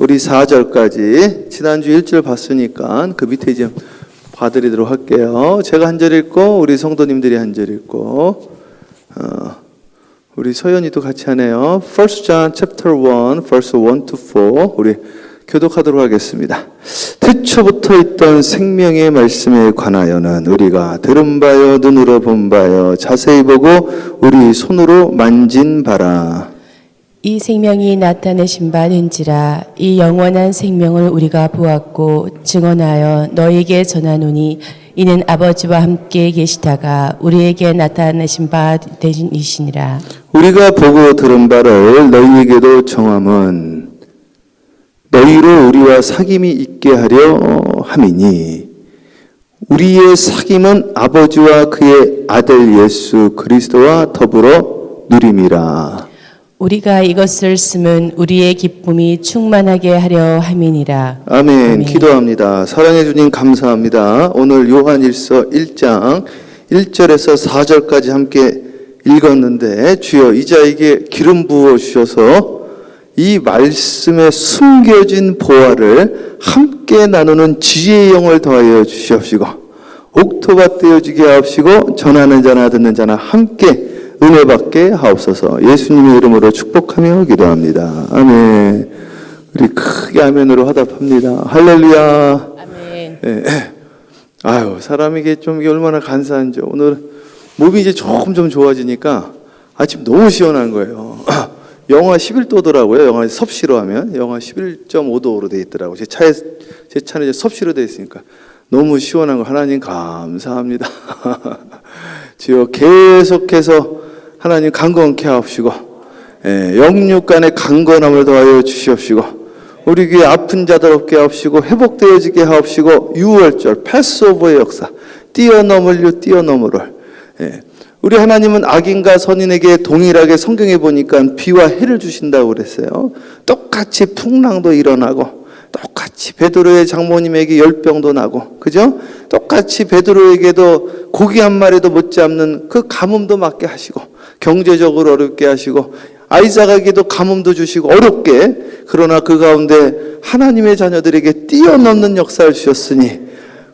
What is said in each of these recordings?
우리 4절까지 지난주 1절 봤으니까 그 밑에 이제 봐드리도록 할게요. 제가 한 절 읽고 우리 성도님들이 한 절 읽고 우리 서연이도 같이 하네요. 1 John chapter 1 verse 1 to 4 우리 교독하도록 하겠습니다. 태초부터 있던 생명의 말씀에 관하여는 우리가 들은 바요 눈으로 본 바요 자세히 보고 우리 손으로 만진 바라. 이 생명이 나타내신 바는지라 이 영원한 생명을 우리가 보았고 증언하여 너희에게 전하노니 이는 아버지와 함께 계시다가 우리에게 나타내신 바 되시니라. 우리가 보고 들은 바를 너희에게도 정함은 너희로 우리와 사귐이 있게 하려 함이니 우리의 사귐은 아버지와 그의 아들 예수 그리스도와 더불어 누림이라. 우리가 이것을 쓰면 우리의 기쁨이 충만하게 하려 함이니라. 아멘. 기도합니다. 사랑해 주님 감사합니다. 오늘 요한일서 1장 1절에서 4절까지 함께 읽었는데 주여 이 자에게 기름 부어 주셔서 이 말씀에 숨겨진 보화를 함께 나누는 지혜의 영을 더하여 주시옵시고 옥토밭 되어지게 하옵시고 전하는 자나 듣는 자나 함께 은혜 받게 하옵소서. 예수님의 이름으로 축복하며 기도합니다. 아멘. 우리 크게 아멘으로 화답합니다. 할렐루야. 아멘. 네. 아유, 사람이 이게 좀 이게 얼마나 감사한지. 오늘 몸이 이제 조금 좀 좋아지니까 아침 너무 시원한 거예요. 영하 11도더라고요. 영하 섭씨로 하면 영하 11.5도로 돼 있더라고요. 제 차는 이제 섭씨로 돼 있으니까 너무 시원한 거 하나님 감사합니다. 주여 계속해서 하나님 강건케 하옵시고 영육간의 강건함을 더하여 주시옵시고 우리 귀에 아픈 자들 없게 하옵시고 회복되어지게 하옵시고 6월절 패스오버의 역사 뛰어넘으를 우리 하나님은 악인과 선인에게 동일하게 성경에 보니까 비와 해를 주신다고 그랬어요. 똑같이 풍랑도 일어나고 똑같이 베드로의 장모님에게 열병도 나고 그죠? 똑같이 베드로에게도 고기 한 마리도 못 잡는 그 가뭄도 맞게 하시고 경제적으로 어렵게 하시고 아이삭에게도 가뭄도 주시고 어렵게 그러나 그 가운데 하나님의 자녀들에게 뛰어넘는 역사를 주셨으니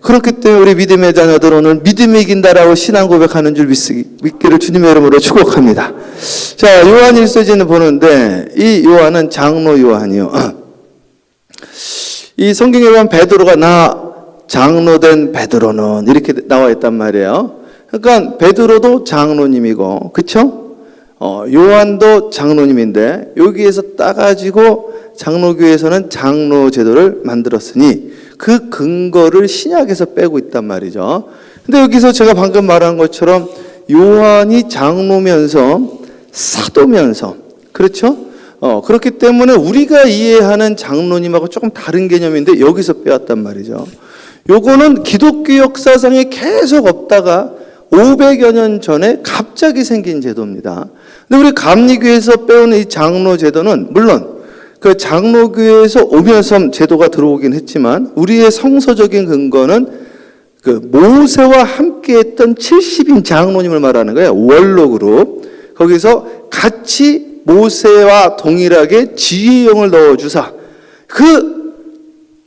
그렇기 때문에 우리 믿음의 자녀들 오늘 믿음이 이긴다라고 신앙 고백하는 줄 믿기를 주님의 이름으로 축복합니다. 자, 요한일서지는 보는데 이 요한은 장로 요한이요. 이 성경에 보면 베드로가 나 장로된 베드로는 이렇게 나와 있단 말이에요. 그러니까 베드로도 장로님이고 그렇죠? 요한도 장로님인데 여기에서 따가지고 장로교회에서는 장로 제도를 만들었으니 그 근거를 신약에서 빼고 있단 말이죠. 근데 여기서 제가 방금 말한 것처럼 요한이 장로면서 사도면서 그렇죠? 그렇기 때문에 우리가 이해하는 장로님하고 조금 다른 개념인데 여기서 빼왔단 말이죠. 요거는 기독교 역사상에 계속 없다가 500여 년 전에 갑자기 생긴 제도입니다. 근데 우리 감리교에서 빼온 이 장로 제도는 물론 그 장로교에서 오면서 제도가 들어오긴 했지만 우리의 성서적인 근거는 그 모세와 함께 했던 70인 장로님을 말하는 거예요. 원로 그룹. 거기서 같이 모세와 동일하게 지혜영을 넣어주사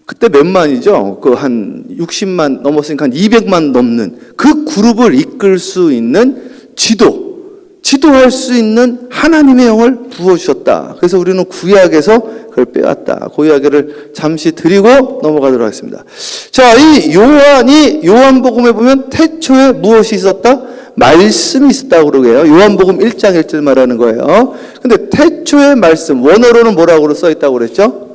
그때 몇만이죠? 그 한 60만 넘었으니까 한 200만 넘는 그 그룹을 이끌 수 있는 지도할 수 있는 하나님의 영을 부어주셨다. 그래서 우리는 구약에서 그걸 빼왔다. 그 이야기를 잠시 드리고 넘어가도록 하겠습니다. 자, 이 요한복음에 보면 태초에 무엇이 있었다? 말씀이 있었다고 그러게요. 요한복음 1장 1절 말하는 거예요. 근데 태초의 말씀, 원어로는 뭐라고 써 있다고 그랬죠?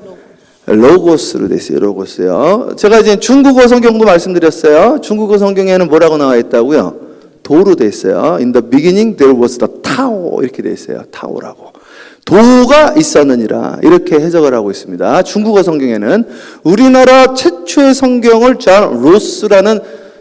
로고스로 돼 있어요. 로고스요. 제가 이제 중국어 성경도 말씀드렸어요. 중국어 성경에는 뭐라고 나와 있다고요? 도로 돼 있어요. In the beginning there was the Tao 이렇게 돼 있어요. 타오라고. 도가 있었느니라 이렇게 해석을 하고 있습니다. 중국어 성경에는 우리나라 최초의 성경을 존 로스라는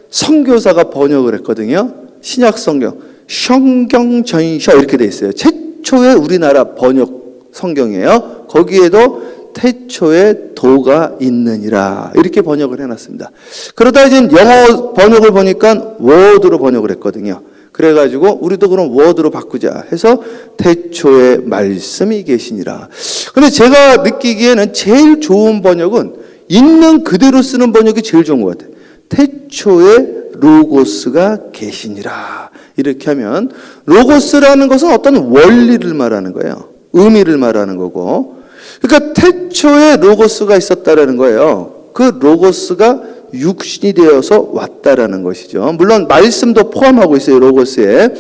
선교사가 번역을 했거든요. 신약 성경, 성경전셔 이렇게 돼 있어요. 최초의 우리나라 번역 성경이에요. 거기에도 태초에 도가 있느니라 이렇게 번역을 해놨습니다. 그러다 이제 영어 번역을 보니까 word로 번역을 했거든요. 그래가지고 우리도 그럼 워드로 바꾸자 해서 태초에 말씀이 계시니라. 근데 제가 느끼기에는 제일 좋은 번역은 있는 그대로 쓰는 번역이 제일 좋은 것 같아요. 태초에 로고스가 계시니라. 이렇게 하면 로고스라는 것은 어떤 원리를 말하는 거예요. 의미를 말하는 거고. 그러니까 태초에 로고스가 있었다라는 거예요. 그 로고스가 육신이 되어서 왔다라는 것이죠. 물론 말씀도 포함하고 있어요, 로고스에.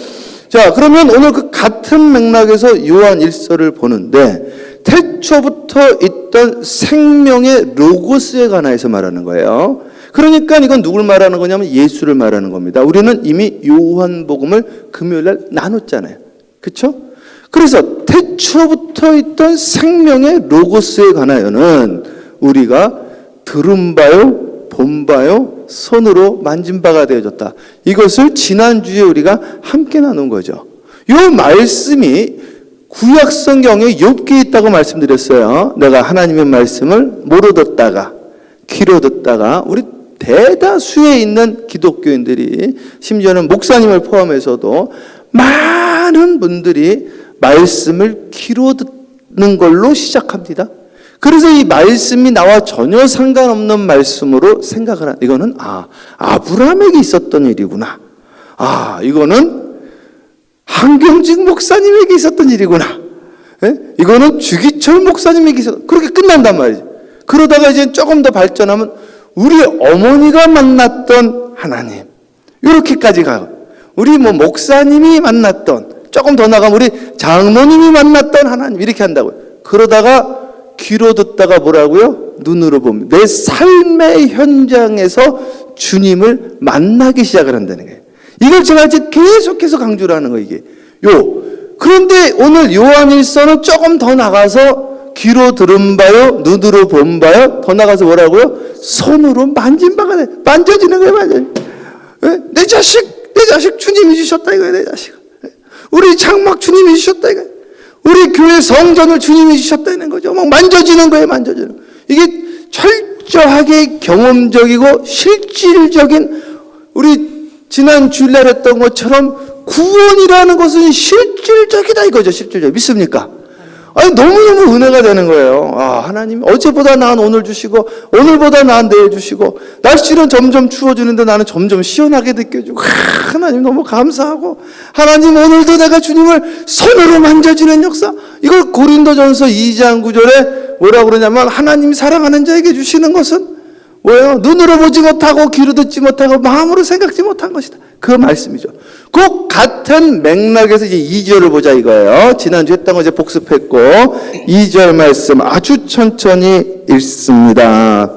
자, 그러면 오늘 그 같은 맥락에서 요한 1서를 보는데 태초부터 있던 생명의 로고스에 관하여서 말하는 거예요. 그러니까 이건 누굴 말하는 거냐면 예수를 말하는 겁니다. 우리는 이미 요한복음을 금요일날 나눴잖아요. 그렇죠? 그래서 태초부터 있던 생명의 로고스에 관하여는 우리가 들은 바요, 본 바요, 손으로 만진 바가 되어졌다. 이것을 지난주에 우리가 함께 나눈 거죠. 이 말씀이 구약 성경에 욥기에 있다고 말씀드렸어요. 내가 하나님의 말씀을 뭐로 듣다가, 귀로 듣다가, 우리 대다수에 있는 기독교인들이, 심지어는 목사님을 포함해서도 많은 분들이 말씀을 귀로 듣는 걸로 시작합니다. 그래서 이 말씀이 나와 전혀 상관없는 말씀으로 생각을 하는, 이거는 아브라함에게 있었던 일이구나. 이거는 한경직 목사님에게 있었던 일이구나. 이거는 주기철 목사님에게 있었던, 그렇게 끝난단 말이죠. 그러다가 이제 조금 더 발전하면 우리 어머니가 만났던 하나님, 이렇게까지 가고, 우리 목사님이 만났던, 조금 더 나가면 우리 장로님이 만났던 하나님, 이렇게 한다고요. 그러다가 귀로 듣다가 뭐라고요? 눈으로 봅니다. 내 삶의 현장에서 주님을 만나기 시작을 한다는 거예요. 이걸 제가 이제 계속해서 강조를 하는 거예요, 이게. 그런데 오늘 요한 1서는 조금 더 나가서 귀로 들은 바요, 눈으로 본 바요, 더 나가서 뭐라고요? 손으로 만진 바가 돼. 만져지는 거예요, 내 자식 주님이 주셨다 이거예요, 내 자식. 우리 장막 주님이 주셨다 이거예요. 우리 교회 성전을 주님이 주셨다는 거죠. 막 만져지는 거예요, 만져지는 거. 이게 철저하게 경험적이고 실질적인, 우리 지난 주일날 했던 것처럼 구원이라는 것은 실질적이다 이거죠, 실질적. 믿습니까? 너무너무 은혜가 되는 거예요. 하나님 어제보다 나은 오늘 주시고, 오늘보다 나은 내일 주시고, 날씨는 점점 추워지는데 나는 점점 시원하게 느껴지고, 하나님 너무 감사하고, 하나님 오늘도 내가 주님을 손으로 만져지는 역사. 이걸 고린도전서 2장 9절에 뭐라고 그러냐면, 하나님 사랑하는 자에게 주시는 것은 뭐예요? 눈으로 보지 못하고 귀로 듣지 못하고 마음으로 생각지 못한 것이다. 그 말씀이죠. 그 같은 맥락에서 이제 2절을 보자 이거예요. 지난주 했던 거 이제 복습했고, 2절 말씀 아주 천천히 읽습니다.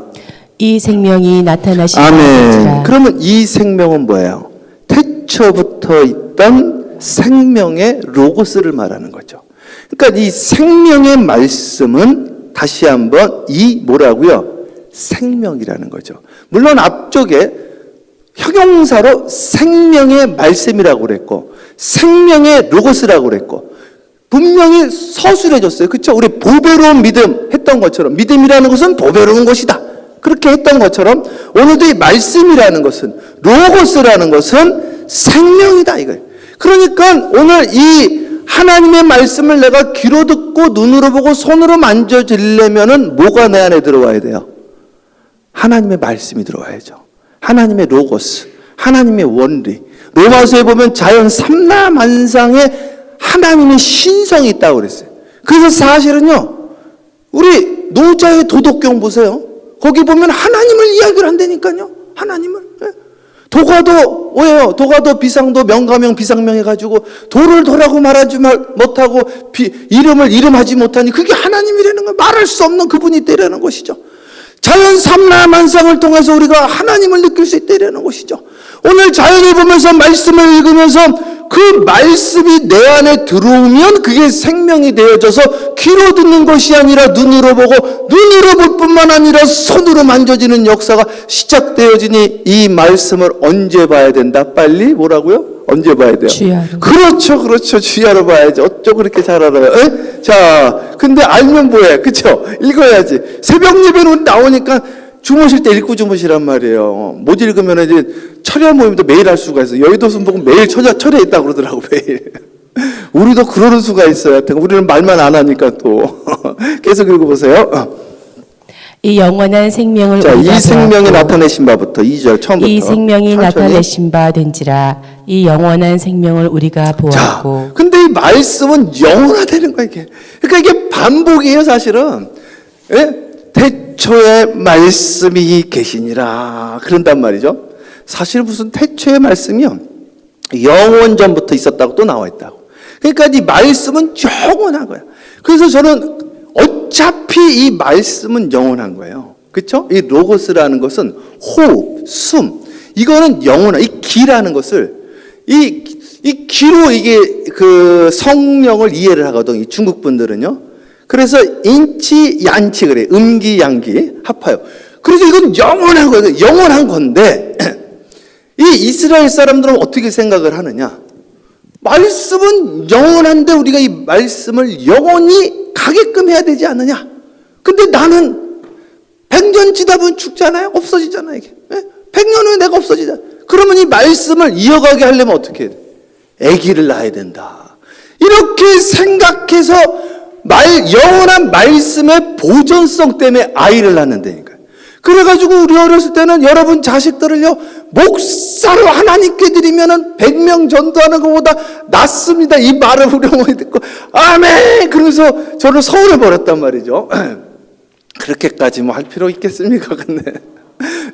이 생명이 나타나시다. 아멘. 그러면 이 생명은 뭐예요? 태초부터 있던 생명의 로고스를 말하는 거죠. 그러니까 이 생명의 말씀은 다시 한번 이 뭐라고요? 생명이라는 거죠. 물론 앞쪽에 형용사로 생명의 말씀이라고 그랬고, 생명의 로고스라고 그랬고, 분명히 서술해줬어요. 그렇죠? 우리 보배로운 믿음 했던 것처럼, 믿음이라는 것은 보배로운 것이다. 그렇게 했던 것처럼 오늘도 이 말씀이라는 것은, 로고스라는 것은 생명이다 이거예요. 그러니까 오늘 이 하나님의 말씀을 내가 귀로 듣고 눈으로 보고 손으로 만져지려면은 뭐가 내 안에 들어와야 돼요? 하나님의 말씀이 들어와야죠. 하나님의 로고스, 하나님의 원리. 로마서에 보면 자연 삼라만상에 하나님의 신성이 있다고 그랬어요. 그래서 사실은요, 우리 노자의 도덕경 보세요. 거기 보면 하나님을 이야기를 한다니까요. 하나님을. 도가도 왜요? 도가도 비상도 명가명 비상명 해가지고 도를 도라고 말하지 못하고 이름을 이름하지 못하니 그게 하나님이라는 거, 말할 수 없는 그분이 있다라는 것이죠. 자연 삼라만상을 통해서 우리가 하나님을 느낄 수 있다는 것이죠. 오늘 자연을 보면서 말씀을 읽으면서 그 말씀이 내 안에 들어오면 그게 생명이 되어져서 귀로 듣는 것이 아니라 눈으로 보고, 눈으로 볼 뿐만 아니라 손으로 만져지는 역사가 시작되어지니 이 말씀을 언제 봐야 된다? 빨리 뭐라고요? 언제 봐야 돼요? 주야로. 그렇죠. 주야로 봐야죠. 어쩌고 그렇게 잘 알아요? 자, 근데 알면 뭐해? 그쵸? 읽어야지. 새벽 예배는 나오니까 주무실 때 읽고 주무시란 말이에요. 못 읽으면 이제 철야 모임도 매일 할 수가 있어요. 여의도 순복음 매일 철야 있다고 그러더라고, 매일. 우리도 그러는 수가 있어요. 우리는 말만 안 하니까 또. 계속 읽어보세요. 이 영원한 생명을 자, 우리가 이 생명이 보았고 나타내신 바부터 2절 처음부터. 이 생명이 천천히. 나타내신 바 된지라 이 영원한 생명을 우리가 자, 보았고 근데 이 말씀은 영원하다는 거야, 이게. 그러니까 이게 반복이에요, 사실은. 예? 태초에 말씀이 계시니라. 그런단 말이죠. 사실 무슨 태초의 말씀이요. 영원 전부터 있었다고 또 나와 있다고. 그러니까 이 말씀은 영원한 거야. 그래서 저는 어차피 이 말씀은 영원한 거예요. 그렇죠? 이 로고스라는 것은 호흡, 숨. 이거는 영원한, 이 기라는 것을 이 기로 이게 그 성령을 이해를 하거든. 이 중국 분들은요. 그래서 인치, 양치 그래. 음기, 양기 합하여. 그래서 이건 영원한 거예요. 영원한 건데 이 이스라엘 사람들은 어떻게 생각을 하느냐? 말씀은 영원한데 우리가 이 말씀을 영원히 가게끔 해야 되지 않느냐? 근데 나는 100년 지다 보면 죽잖아요. 없어지잖아요. 이게. 100년 후에 내가 없어지잖아. 그러면 이 말씀을 이어가게 하려면 어떻게 해야 돼? 아기를 낳아야 된다. 이렇게 생각해서 영원한 말씀의 보존성 때문에 아이를 낳는다니까요. 그래가지고 우리 어렸을 때는 여러분 자식들을요, 목사로 하나님께 드리면은 100명 전도하는 것보다 낫습니다. 이 말을 우리 어머니 듣고, 아멘! 그러면서 저를 서운해버렸단 말이죠. 그렇게까지 뭐 할 필요 있겠습니까? 근데.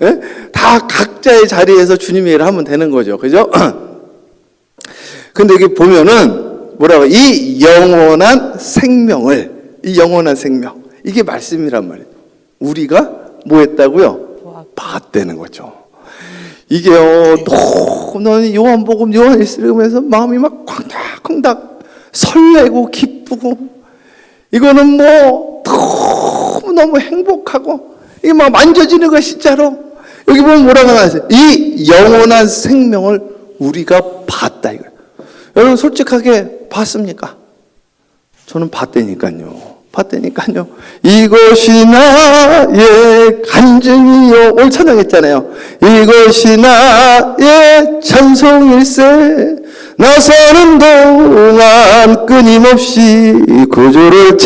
예? 다 각자의 자리에서 주님의 일을 하면 되는 거죠. 그죠? 근데 여기 보면은, 뭐라고, 이 영원한 생명, 이게 말씀이란 말이에요. 우리가 뭐 했다고요? 봤다는 거죠. 이게요, 너무 요한복음, 요한일서 읽으면서 마음이 막 콩닥콩닥 설레고 기쁘고, 이거는 뭐 너무 행복하고, 이게 막 만져지는 거 진짜로. 여기 보면 뭐라고 나왔어요? 이 영원한 생명을 우리가 봤다 이거예요. 여러분 솔직하게 봤습니까? 저는 봤다니까요. 이것이 나의 간증이요. 오늘 찬양했잖아요. 이것이 나의 찬송일세. 나 사는 동안 끊임없이 구주를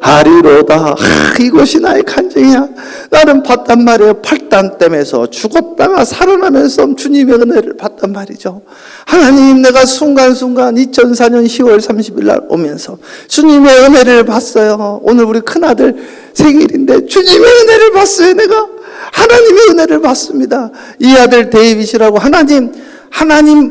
찬송하리로다. 이것이 나의 간증이야. 나는 봤단 말이에요. 팔단댐에서 죽었다가 살아나면서 주님의 은혜를 봤단 말이죠. 하나님, 내가 순간순간 2004년 10월 30일 날 오면서 주님의 은혜를 봤어요. 오늘 우리 큰아들 생일인데 주님의 은혜를 봤어요. 내가 하나님의 은혜를 봤습니다. 이 아들 데이빗이라고 하나님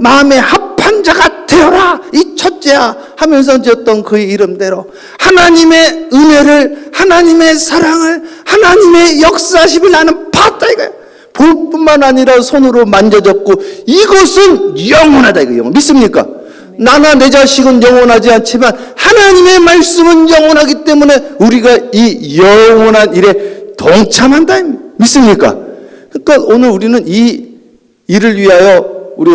마음에 합한 자가 되어라, 이 첫째야 하면서 지었던 그의 이름대로 하나님의 은혜를, 하나님의 사랑을, 하나님의 역사심을 나는 봤다 이거야. 볼 뿐만 아니라 손으로 만져졌고, 이것은 영원하다 이거. 믿습니까? 나나 내 자식은 영원하지 않지만 하나님의 말씀은 영원하기 때문에 우리가 이 영원한 일에 동참한다. 믿습니까? 그러니까 오늘 우리는 이 일을 위하여 우리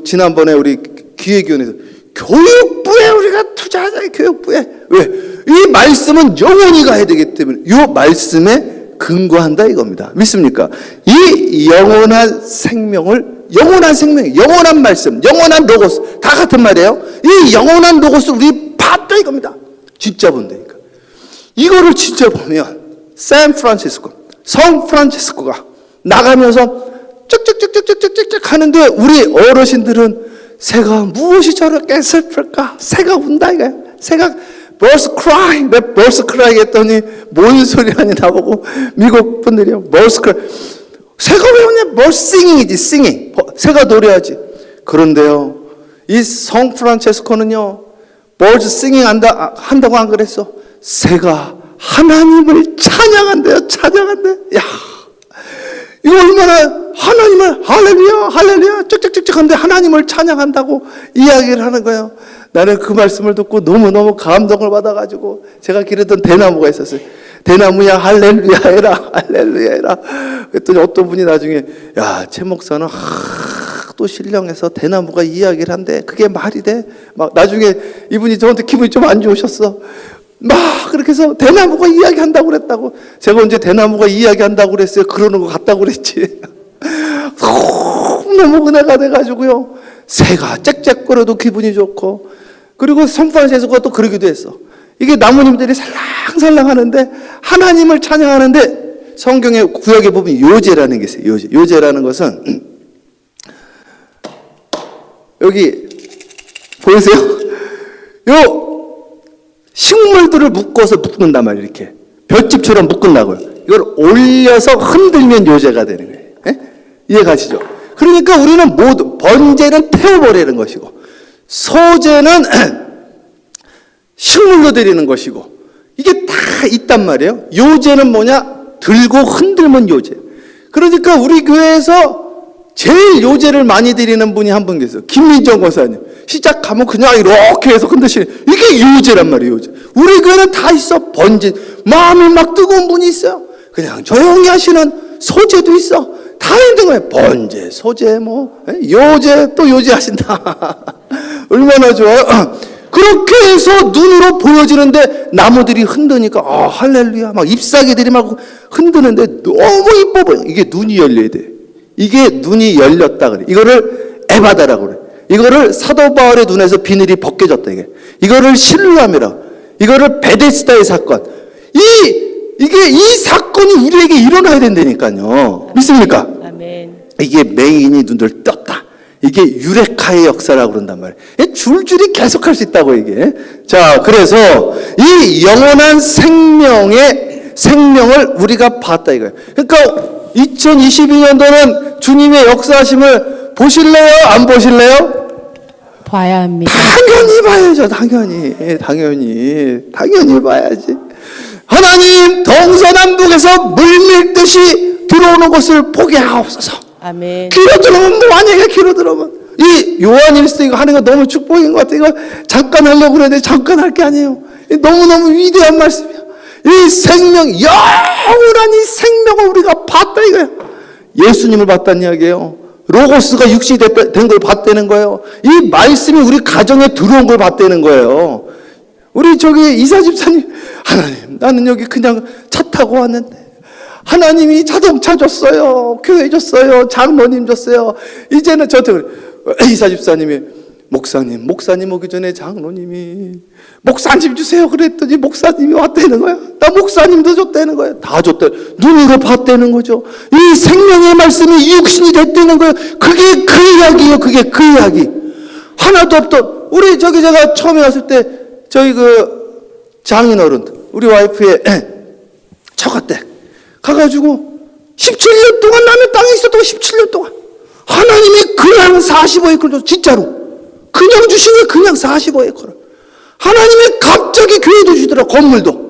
지난번에 우리 기획위원회에서 교육부에 우리가 투자하자. 교육부에. 왜? 이 말씀은 영원히 가야 되기 때문에 이 말씀에 근거한다 이겁니다. 믿습니까? 이 영원한 생명을, 영원한 말씀, 영원한 로고스 다 같은 말이에요. 이 영원한 로고스를 우리 봤다 이겁니다. 진짜 본다니까. 이거를 진짜 보면 성 프란치스코가 나가면서 쭉쭉쭉쭉쭉쭉 하는데 우리 어르신들은 새가 무엇이 저렇게 슬플까? 새가 운다 이거야. 새가 birds cry. 왜 birds cry 했더니 뭔 소리라니 나보고 미국 분들이요. birds cry. 새가 왜 우냐? birds singing이지, singing. 새가 노래하지. 그런데요, 이 성 프란체스코는요, birds singing 한다고 안 그랬어? 새가 하나님을 찬양한대요. 야, 이거 얼마나 하나님을 할렐루야 쭉쭉쭉쭉 하는데 하나님을 찬양한다고 이야기를 하는 거예요. 나는 그 말씀을 듣고 너무너무 감동을 받아가지고 제가 기르던 대나무가 있었어요. 대나무야 할렐루야 해라. 그랬더니 어떤 분이 나중에, 야, 최 목사는 또 신령해서 대나무가 이야기를 한대. 그게 말이 돼? 막 나중에 이분이 저한테 기분이 좀 안 좋으셨어. 막 그렇게 해서 대나무가 이야기한다고 그랬다고. 제가 언제 대나무가 이야기한다고 그랬어요? 그러는 것 같다고 그랬지. 너무 은혜가 돼가지고요. 새가 짹짹거려도 기분이 좋고, 그리고 성판에서가 또 그러기도 했어. 이게 나무님들이 살랑살랑 하는데 하나님을 찬양하는데 성경의 구약에 보면 요제라는 게 있어요. 요제라는 것은 여기 보이세요? 요 식물들을 묶어서 묶는단 말이에요. 이렇게 볏짚처럼 묶는다고요. 이걸 올려서 흔들면 요제가 되는 거예요. 예? 이해가시죠? 그러니까 우리는 모두 번제는 태워버리는 것이고, 소제는 식물로 드리는 것이고, 이게 다 있단 말이에요. 요제는 뭐냐? 들고 흔들면 요제. 그러니까 우리 교회에서 제일 요제를 많이 드리는 분이 한 분 계세요. 김민정 권사님. 시작하면 그냥 이렇게 해서 흔드시는, 이게 요제란 말이에요. 요제. 우리 교회는 다 있어. 번제. 마음이 막 뜨거운 분이 있어요. 그냥 조용히 하시는 소제도 있어. 다 있는 거예요. 번제, 소제, 요제, 또 요제 하신다. 얼마나 좋아요. 그렇게 해서 눈으로 보여지는데 나무들이 흔드니까 할렐루야 막 잎사귀들이 막 흔드는데 너무 이뻐 보여. 이게 눈이 열려야 돼. 이게 눈이 열렸다 그래. 이거를 에바다라고 그래. 이거를 사도 바울의 눈에서 비늘이 벗겨졌다. 이거를 실루암이라고. 이거를 베데스다의 사건. 이게 이 사건이 우리에게 일어나야 된다니까요. 믿습니까? 아멘. 이게 맹인이 눈을 떴다. 이게 유레카의 역사라고 그런단 말이에요. 줄줄이 계속할 수 있다고 이게. 자, 그래서 이 영원한 생명을 우리가 봤다 이거예요. 그러니까 2022년도는 주님의 역사하심을 보실래요? 안 보실래요? 봐야 합니다. 당연히 봐야죠. 당연히 봐야지. 하나님 동서남북에서 물밀듯이 들어오는 것을 보게 하옵소서. 아멘. 귀로 들으면 만약에 귀로 들으면 이 요한일서 이거 하는 거 너무 축복인 것 같아. 이거 잠깐 하려고 그랬는데 잠깐 할 게 아니에요. 너무너무 위대한 말씀이야. 이 생명, 영원한 이 생명을 우리가 봤다 이거야. 예수님을 봤다는 이야기예요. 로고스가 육신이 된 걸 봤다는 거예요. 이 말씀이 우리 가정에 들어온 걸 봤다는 거예요. 우리 이사 집사님, 하나님 나는 여기 그냥 차 타고 왔는데 하나님이 자동차 줬어요. 교회 줬어요. 장모님 줬어요. 이제는 저한테 이사 집사님이 목사님 오기 전에 장로님이 목사님 주세요 그랬더니 목사님이 왔다는 거야. 나 목사님도 줬다는 거야. 다 줬다. 눈으로 봤다는 거죠. 이 생명의 말씀이 육신이 됐다는 거예요. 그게 그 이야기예요. 그게 그 이야기. 하나도 없던 우리 제가 처음에 왔을 때 저희 장인어른 우리 와이프의 처가댁 가가지고 17년 동안 남의 땅에 있었던 17년 동안 하나님이 그냥 45에이커를 줬어. 진짜로 그냥 주시니 그냥 45에이커를 하나님이 갑자기 교회도 주더라. 건물도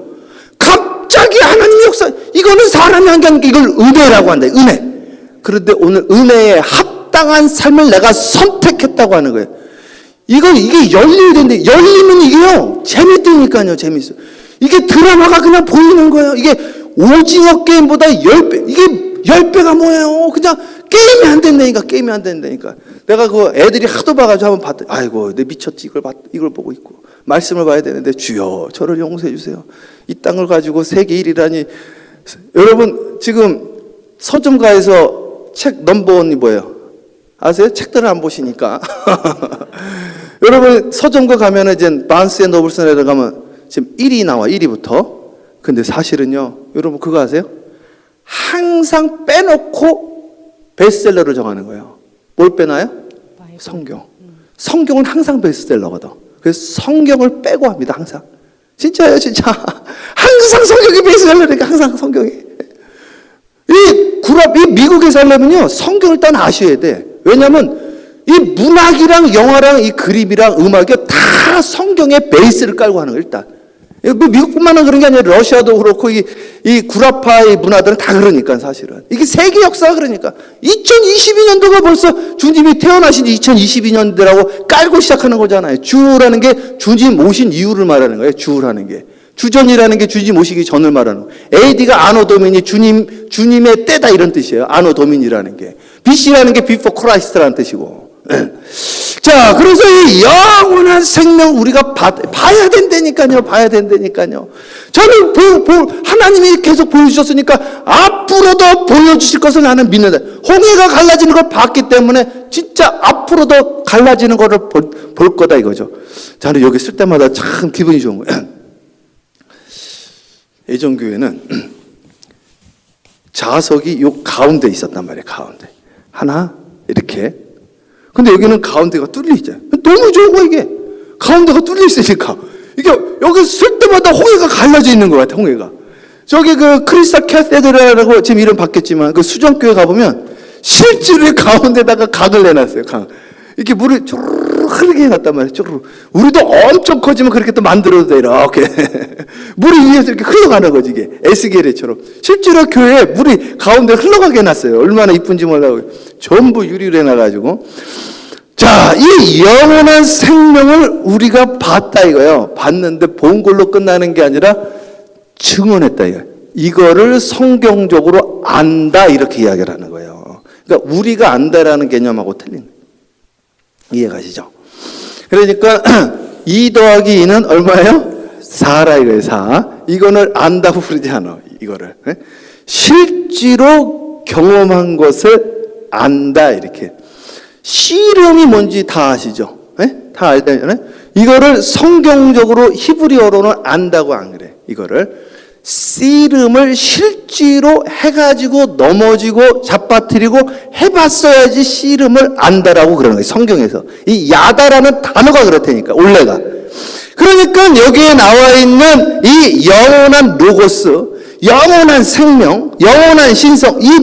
갑자기 하나님의 역사. 이거는 사람이 한 게 아니라 이걸 은혜라고 한다. 은혜. 그런데 오늘 은혜에 합당한 삶을 내가 선택했다고 하는 거예요. 이게 열려야 되는데 열리면 이게요 재밌다니까요. 재밌어. 이게 드라마가 그냥 보이는 거예요. 이게 오징어 게임보다 10배. 이게 10배가 뭐예요? 그냥 게임이 안 된다니까. 내가 애들이 하도 봐가지고 한번 봤더니 아이고 내 미쳤지. 이걸 보고 있고 말씀을 봐야 되는데 주여 저를 용서해 주세요. 이 땅을 가지고 세계 1위라니. 여러분 지금 서점가에서 책 넘버원이 뭐예요? 아세요? 책들을 안 보시니까. 여러분 서점가 가면은 이제 바운스 앤 노블슨에 가면 지금 1위 나와. 1위부터. 근데 사실은요, 여러분 그거 아세요? 항상 빼놓고 베스트셀러를 정하는 거예요. 뭘 빼놔요? 성경. 성경은 항상 베스트셀러거든. 그래서 성경을 빼고 합니다. 항상. 진짜예요, 진짜. 항상 성경이 베스트셀러니까 항상 성경이. 이 미국에 살려면요 성경을 일단 아셔야 돼. 왜냐하면 이 문학이랑 영화랑 이 그림이랑 음악이 다 성경의 베이스를 깔고 하는 거예요. 일단 미국뿐만 그런 게 아니라 러시아도 그렇고 이 구라파의 문화들은 다 그러니까 사실은 이게 세계 역사가 그러니까 2022년도가 벌써 주님이 태어나신 2022년도라고 깔고 시작하는 거잖아요. 주라는 게 주님 오신 이유를 말하는 거예요. 주라는 게 주전이라는 게 주님 오시기 전을 말하는 거예요. AD가 아노 도미니 주님의 때다 이런 뜻이에요. 아노 도미니라는 게 BC라는 게 before Christ라는 뜻이고 자, 그래서 이 영원한 생명 우리가 봐야 된다니까요. 봐야 된다니까요. 저는 하나님이 계속 보여주셨으니까 앞으로도 보여주실 것을 나는 믿는다. 홍해가 갈라지는 걸 봤기 때문에 진짜 앞으로도 갈라지는 것을 볼 거다 이거죠. 저는 여기 쓸 때마다 참 기분이 좋은 거예요. 예전교회는 좌석이 요 가운데 있었단 말이에요. 가운데. 하나 이렇게. 근데 여기는 가운데가 뚫려 있잖아요. 너무 좋은 거야 이게. 가운데가 뚫려 있으니까. 이게 여기 쓸 때마다 홍해가 갈라져 있는 것 같아. 홍해가. 저기 그 크리스탈 캐세드라라고 지금 이름 바뀌었지만 그 수정교회 가보면 실제로 가운데다가 각을 내놨어요. 각. 이렇게 물을 쪼르르 흐르게 해놨단 말이에요. 쪼르르. 우리도 엄청 커지면 그렇게 또 만들어도 돼. 이렇게. 물이 위에서 이렇게 흘러가는 거지 이게. 에스게레처럼. 실제로 교회에 물이 가운데 흘러가게 해놨어요. 얼마나 이쁜지 몰라요. 전부 유리로 해놔가지고. 자, 이 영원한 생명을 우리가 봤다 이거예요. 봤는데 본 걸로 끝나는 게 아니라 증언했다 이거예요. 이거를 성경적으로 안다 이렇게 이야기를 하는 거예요. 그러니까 우리가 안다라는 개념하고 틀린 거예요. 이해가시죠? 그러니까 2 더하기 2는 얼마예요? 4라 이거예요. 4. 이거를 안다고 부르지 않아. 이거를. 실제로 경험한 것을 안다 이렇게. 씨름이 뭔지 다 아시죠? 다 알잖아요. 이거를 성경적으로 히브리어로는 안다고 안 그래. 이거를 씨름을 실제로 해가지고 넘어지고 잡아뜨리고 해봤어야지 씨름을 안다라고 그러는 거예요. 성경에서. 이 야다라는 단어가 그렇다니까. 원래가. 그러니까 여기에 나와 있는 이 영원한 로고스, 영원한 생명, 영원한 신성, 이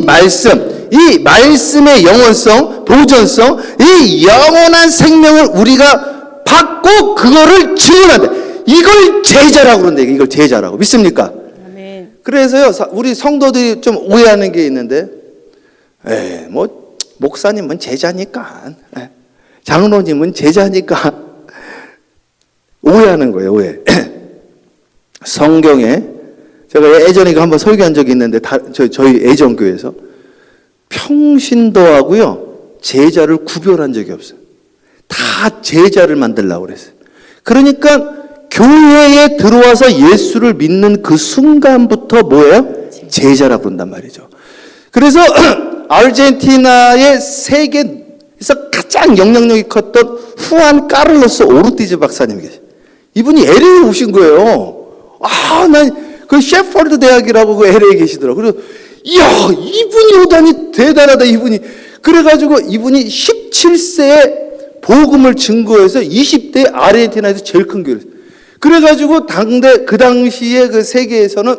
말씀의 영원성, 보존성, 이 영원한 생명을 우리가 받고 그거를 증언한다. 이걸 제자라고 그러는데 이걸 제자라고 믿습니까? 그래서요, 우리 성도들이 좀 오해하는 게 있는데, 뭐, 목사님은 제자니까, 장로님은 제자니까, 오해하는 거예요, 오해. 성경에, 제가 예전에 이거 한번 설교한 적이 있는데, 저희 애정교회에서, 평신도하고요, 제자를 구별한 적이 없어요. 다 제자를 만들려고 그랬어요. 그러니까, 교회에 들어와서 예수를 믿는 그 순간부터 뭐예요? 제자라고 그런단 말이죠. 그래서 아르헨티나의 세계에서 가장 영향력이 컸던 후안 카를로스 오르티즈 박사님이 계세요. 이분이 LA에 오신 거예요. 난 그 셰퍼드 대학이라고 그 LA에 계시더라고요. 그래서 이야, 이분이 오다니 대단하다 이분이. 그래가지고 이분이 17세에 복음을 증거해서 20대 아르헨티나에서 제일 큰 교회를. 그래가지고 그 당시에 그 세계에서는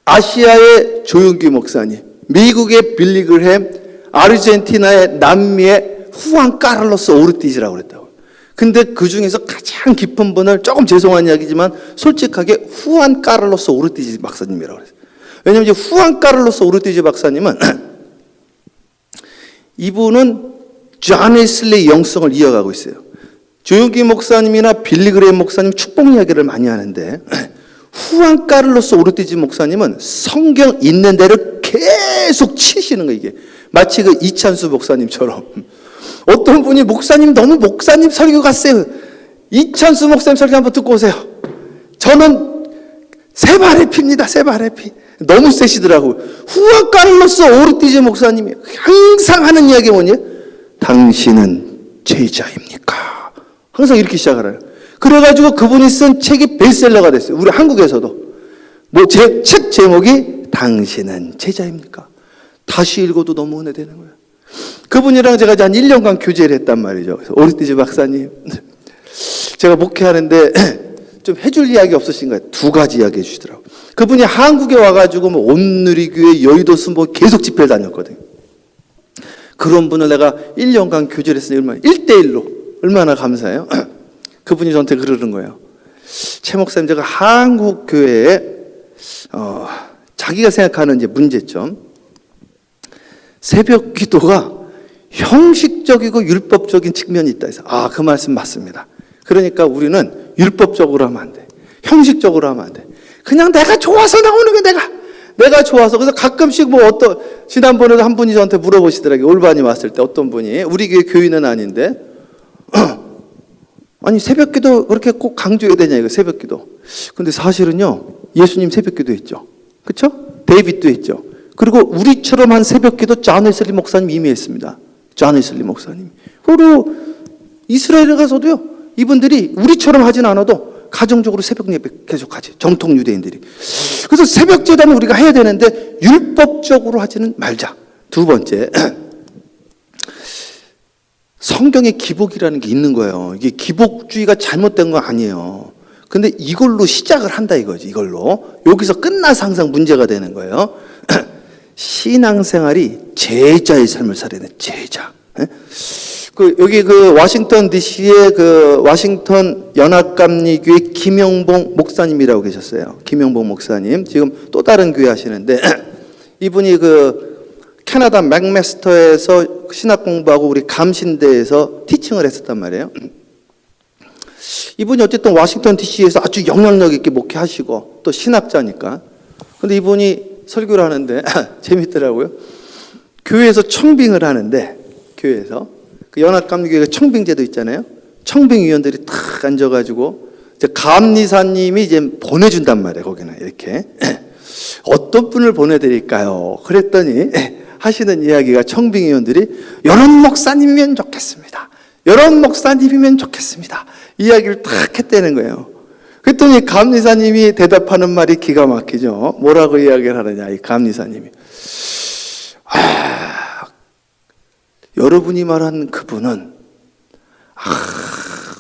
아시아의 조용기 목사님, 미국의 빌리 그램, 아르헨티나의 남미의 후안 카를로스 오르티즈라고 그랬다고. 근데 그 중에서 가장 깊은 분을 조금 죄송한 이야기지만 솔직하게 후안 카를로스 오르티즈 박사님이라고 그랬어요. 왜냐하면 이제 후안 카를로스 오르티즈 박사님은 이분은 존 웨슬리의 영성을 이어가고 있어요. 조용기 목사님이나 빌리 그레임 목사님 축복 이야기를 많이 하는데 후안 카를로스 오르티즈 목사님은 성경 있는 대로 계속 치시는 거예요. 이게 마치 그 이찬수 목사님처럼. 어떤 분이 목사님 너무 목사님 설교 갔어요. 이찬수 목사님 설교 한번 듣고 오세요. 저는 세발의 피입니다. 세발의 피. 너무 세시더라고요. 후안 카를로스 오르티즈 목사님이 항상 하는 이야기가 뭐냐? 당신은 제자입니까? 항상 이렇게 시작하래요. 그래가지고 그분이 쓴 책이 베스트셀러가 됐어요. 우리 한국에서도. 책 제목이 당신은 제자입니까? 다시 읽어도 너무 은혜되는 거예요. 그분이랑 제가 이제 한 1년간 교제를 했단 말이죠. 그래서 오르티즈 박사님, 제가 목회하는데 좀 해줄 이야기 없으신가요? 2가지 이야기 해주시더라고요. 그분이 한국에 와가지고 뭐 온누리교회, 여의도 순복 계속 집회를 다녔거든요. 그런 분을 내가 1년간 교제를 했으니 얼마나 1대1로 얼마나 감사해요. 그분이 저한테 그러는 거예요. 최 목사님, 제가 한국 교회에 자기가 생각하는 이제 문제점, 새벽 기도가 형식적이고 율법적인 측면이 있다 해서 그 말씀 맞습니다. 그러니까 우리는 율법적으로 하면 안 돼. 형식적으로 하면 안 돼. 그냥 내가 좋아서 나오는 게 내가 좋아서. 그래서 가끔씩 지난번에도 한 분이 저한테 물어보시더라고요. 올반이 왔을 때 어떤 분이, 우리 교회 교인은 아닌데, 아니, 새벽기도 그렇게 꼭 강조해야 되냐, 이거 새벽기도. 근데 사실은요, 예수님 새벽기도 했죠. 그쵸? 데이빗도 했죠. 그리고 우리처럼 한 새벽기도 존 웨슬리 목사님 이미 했습니다. 존 웨슬리 목사님. 그리고 이스라엘에 가서도요, 이분들이 우리처럼 하진 않아도 가정적으로 새벽 예배 계속하지. 정통 유대인들이. 그래서 새벽 제단은 우리가 해야 되는데 율법적으로 하지는 말자. 두 번째, 성경에 기복이라는 게 있는 거예요. 이게 기복주의가 잘못된 거 아니에요. 근데 이걸로 시작을 한다 이거지. 이걸로 여기서 끝나서 항상 문제가 되는 거예요. 신앙생활이 제자의 삶을 살아야 돼. 제자. 여기 워싱턴 DC의 워싱턴 연합감리교회 김영봉 목사님이라고 계셨어요. 김영봉 목사님. 지금 또 다른 교회 하시는데, 이분이 캐나다 맥메스터에서 신학 공부하고 우리 감신대에서 티칭을 했었단 말이에요. 이분이 어쨌든 워싱턴 DC에서 아주 영향력 있게 목회하시고 또 신학자니까. 근데 이분이 설교를 하는데 재밌더라고요. 교회에서 청빙을 하는데, 교회에서 연합감리교회 청빙제도 있잖아요. 청빙위원들이 탁 앉아가지고 이제 감리사님이 이제 보내준단 말이에요. 거기는 이렇게 어떤 분을 보내드릴까요? 그랬더니 하시는 이야기가, 청빙위원들이 이런 목사님이면 좋겠습니다. 이런 목사님이면 좋겠습니다. 이야기를 탁 했다는 거예요. 그랬더니 감리사님이 대답하는 말이 기가 막히죠. 뭐라고 이야기를 하느냐, 이 감리사님이. 여러분이 말한 그분은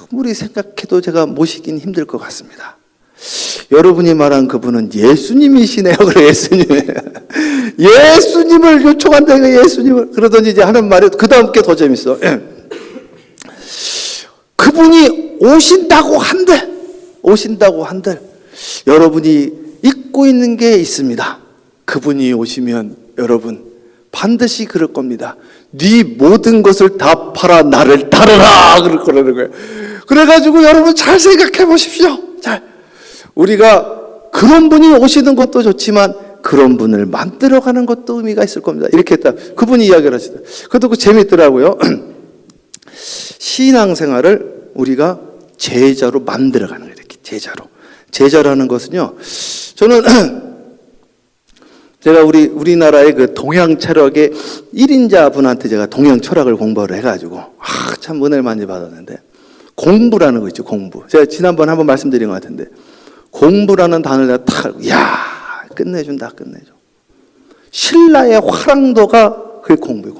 아무리 생각해도 제가 모시긴 힘들 것 같습니다. 여러분이 말한 그분은 예수님이시네요. 그래, 예수님을 요청한다, 이거 예수님을. 그러더니 이제 하는 말이 그 다음 게 더 재밌어. 그분이 오신다고 한들 여러분이 잊고 있는 게 있습니다. 그분이 오시면 여러분 반드시 그럴 겁니다. 네 모든 것을 다 팔아 나를 따르라, 그러는 거예요. 그래가지고 여러분 잘 생각해 보십시오. 우리가 그런 분이 오시는 것도 좋지만 그런 분을 만들어가는 것도 의미가 있을 겁니다. 이렇게 했다. 그분이 이야기를 하시다. 그것도 재밌더라고요. 신앙생활을 우리가 제자로 만들어가는 거예요. 이렇게 제자라는 것은요, 저는 제가 우리나라의 동양 철학의 1인자 분한테 제가 동양 철학을 공부를 해가지고 참 은혜를 많이 받았는데, 공부라는 거 있죠. 공부. 제가 지난번에 한번 말씀드린 것 같은데, 공부라는 단어를 내가 끝내줘. 신라의 화랑도가 그게 공부예요.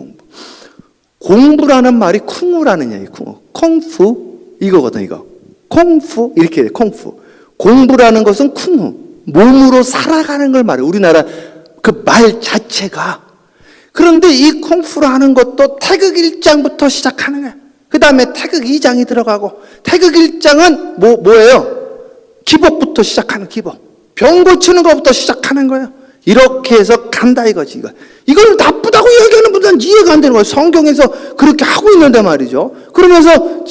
공부라는 말이 쿵우라는 얘기예요. 콩푸 이거거든. 이거 콩푸 이렇게 해요. 콩푸. 공부라는 것은 쿵우, 몸으로 살아가는 걸 말해요. 우리나라 그 말 자체가. 그런데 이 콩푸라는 것도 태극 1장부터 시작하는 거예요. 그 다음에 태극 2장이 들어가고, 태극 1장은 뭐예요? 기복부터 시작하는 기복. 병 고치는 것부터 시작하는 거예요. 이렇게 해서 간다 이거지. 이걸 나쁘다고 얘기하는 분들은 이해가 안 되는 거예요. 성경에서 그렇게 하고 있는데 말이죠. 그러면서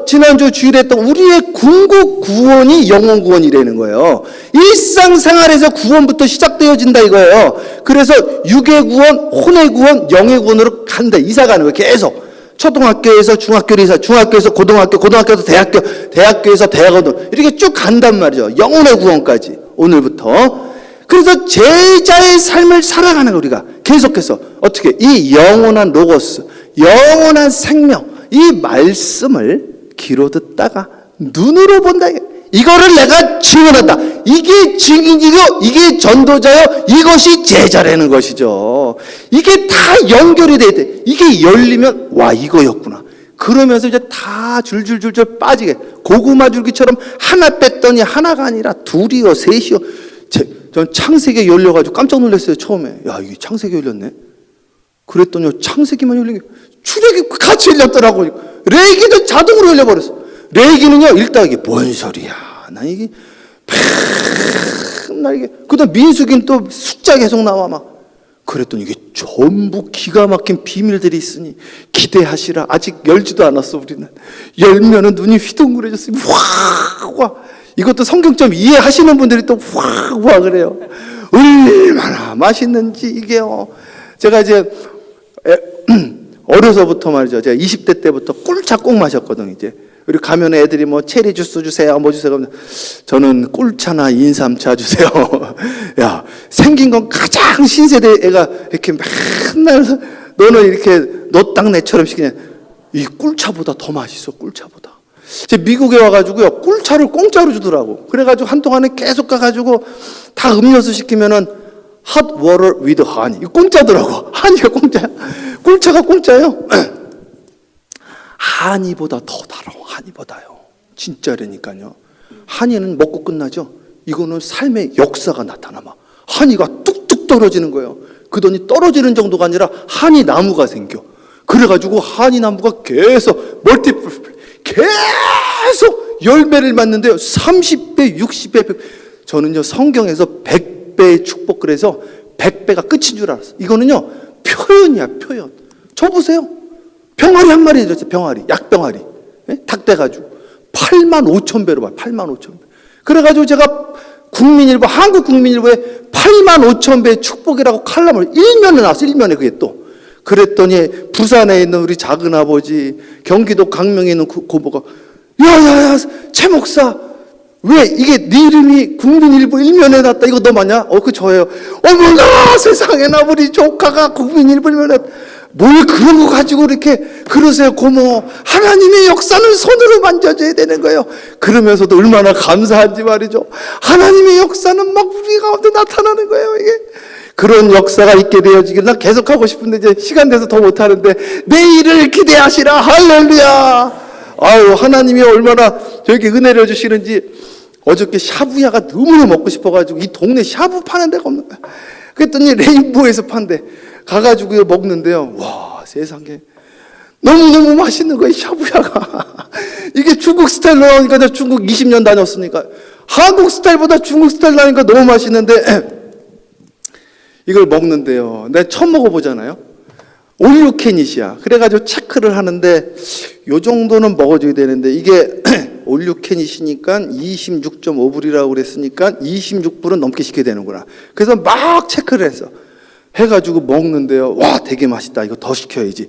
지난주 주일에 했던 우리의 궁극 구원이 영혼 구원이라는 거예요. 일상생활에서 구원부터 시작되어진다 이거예요. 그래서 육의 구원, 혼의 구원, 영의 구원으로 간다. 이사가는 거예요. 계속. 초등학교에서 중학교로 이사, 중학교에서 고등학교, 고등학교에서 대학교, 대학교에서 대학원, 이렇게 쭉 간단 말이죠. 영혼의 구원까지 오늘부터. 그래서 제자의 삶을 살아가는 거예요. 우리가 계속해서 어떻게 이 영원한 로고스, 영원한 생명, 이 말씀을 귀로 듣다가 눈으로 본다. 이거를 내가 증언한다. 이게 증인이고 이게 전도자요. 이것이 제자라는 것이죠. 이게 다 연결이 돼야 돼. 이게 열리면 와 이거였구나. 그러면서 이제 다 줄줄줄줄 빠지게, 고구마 줄기처럼 하나 뺐더니 하나가 아니라 둘이요 셋이요. 전 창세기가 열려가지고 깜짝 놀랐어요. 처음에. 야, 이게 창세기가 열렸네. 그랬더니 창세기만 열린 게 출애굽이 같이 열렸더라고요. 레위기도 자동으로 열려버렸어. 레위기는요, 일단 이게 뭔 소리야. 난 이게 맨날 이게. 그다음 민수기는 또 숫자 계속 나와 막. 그랬더니 이게 전부 기가 막힌 비밀들이 있으니 기대하시라. 아직 열지도 않았어 우리는. 열면은 눈이 휘둥그레졌어요. 와. 이것도 성경 좀 이해하시는 분들이 또 와 그래요. 얼마나 맛있는지 이게요. 제가 이제 어려서부터 말이죠. 제가 20대 때부터 꿀차 꼭 마셨거든요. 이제 우리 가면 애들이 뭐 체리 주스 주세요, 뭐 주세요. 그러면 저는 꿀차나 인삼차 주세요. 야, 생긴 건 가장 신세대 애가 이렇게 맨날 너는 이렇게 너 딱 내처럼 시키냐. 이 꿀차보다 더 맛있어, 꿀차보다. 제 미국에 와가지고요, 꿀차를 공짜로 주더라고. 그래가지고 한동안에 계속 가가지고 다 음료수 시키면은 hot water with honey. 이거 공짜더라고. 하니가 공짜야. 꿀차가 공짜예요. 하니보다 더 달아. 하니보다요. 진짜라니까요. 하니는 먹고 끝나죠. 이거는 삶의 역사가 나타나 막. 하니가 뚝뚝 떨어지는 거예요. 그더니 떨어지는 정도가 아니라 하니 나무가 생겨. 그래가지고 하니 나무가 계속 계속 열매를 맺는데요. 30배, 60배, 100배. 저는요 성경에서 100배의 축복 그래서 100배가 끝인 줄 알았어요. 이거는요 표현이야, 표현. 저 보세요. 병아리 한 마리 줬어요. 병아리, 약병아리. 예? 닭 돼가지고 85,000배로 봐요. 85,000배. 그래가지고 제가 국민일보, 한국국민일보에 85,000배의 축복이라고 칼럼을 일면에 나왔어요. 일면에 그게 또. 그랬더니 부산에 있는 우리 작은아버지, 경기도 강명에 있는 고모가 야야야 최 목사 왜 이게 네 이름이 국민일보 일면에 났다. 이거 너 맞냐? 그 저예요. 어머나 세상에나 우리 조카가 국민일보 일면에 뭘 그런 거 가지고 이렇게 그러세요 고모. 하나님의 역사는 손으로 만져줘야 되는 거예요. 그러면서도 얼마나 감사한지 말이죠. 하나님의 역사는 막 우리 가운데 나타나는 거예요. 이게 그런 역사가 있게 되어지길 나 계속 하고 싶은데 이제 시간 돼서 더 못하는데 내일을 기대하시라. 할렐루야. 아유 하나님이 얼마나 저에게 은혜를 주시는지. 어저께 샤브야가 너무나 먹고 싶어가지고 이 동네 샤브 파는 데가 없는 거야. 그랬더니 레인보우에서 판대. 가가지고 먹는데요. 와 세상에 너무너무 맛있는 거예요. 샤브야가. 이게 중국 스타일로 나오니까 내가 중국 20년 다녔으니까 한국 스타일보다 중국 스타일 나니까 너무 맛있는데 이걸 먹는데요. 내가 처음 먹어보잖아요. 올유캐닛이야. 그래가지고 체크를 하는데 요 정도는 먹어줘야 되는데 이게 올유캐닛이니까 26.5불이라고 그랬으니까 26불은 넘게 시켜야 되는구나. 그래서 막 체크를 했어. 해가지고 먹는데요. 와 되게 맛있다. 이거 더 시켜야지.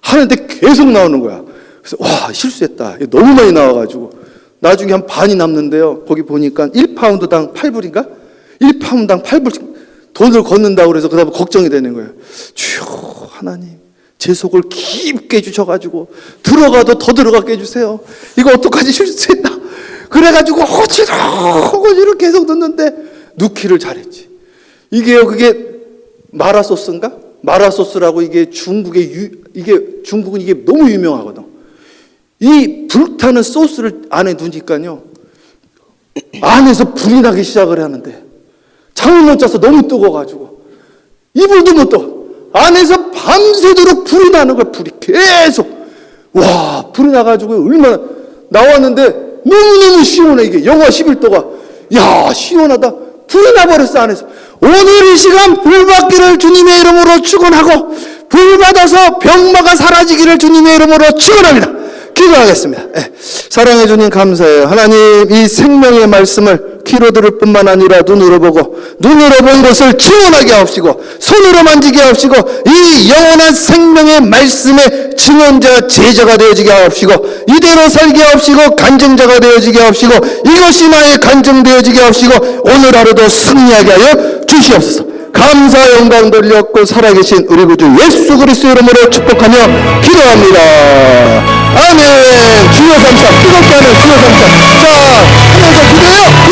하는데 계속 나오는 거야. 그래서 와 실수했다. 이거 너무 많이 나와가지고 나중에 한 반이 남는데요. 거기 보니까 1파운드당 8불인가? 1파운드당 8불 돈을 걷는다고 그래서 그 다음에 걱정이 되는 거예요. 주여 하나님 제 속을 깊게 해주셔가지고 들어가도 더 들어가게 해주세요. 이거 어떡하지 실수했다. 그래가지고 어지러 계속 넣는데 넣기를 잘했지. 이게요 그게 마라소스인가? 마라소스라고 이게 중국은 이게 너무 유명하거든. 이 불타는 소스를 안에 넣으니까요 안에서 불이 나기 시작을 하는데 잠을 못 자서 너무 뜨거워가지고 이불도 못 떠. 안에서 밤새도록 불이 나는 거야. 불이 계속. 와 불이 나가지고 얼마나 나왔는데 너무너무 시원해. 이게 영하 11도가 야 시원하다. 불이 나버렸어 안에서. 오늘 이 시간 불 받기를 주님의 이름으로 축원하고 불 받아서 병마가 사라지기를 주님의 이름으로 축원합니다. 기도하겠습니다. 사랑해 주님 감사해요. 하나님 이 생명의 말씀을 귀로 들을 뿐만 아니라 눈으로 보고 눈으로 본 것을 증언하게 하옵시고 손으로 만지게 하옵시고 이 영원한 생명의 말씀의 증언자 제자가 되어지게 하옵시고 이대로 살게 하옵시고 간증자가 되어지게 하옵시고 이것이 나의 간증되어지게 하옵시고 오늘 하루도 승리하게 하여 주시옵소서. 감사 영광 돌렸고 살아계신 우리 구주 예수 그리스도 이름으로 축복하며 기도합니다. 아멘. 주여 감사. 뜨겁게 하는 주여 감사. 자 하면서 기도해요.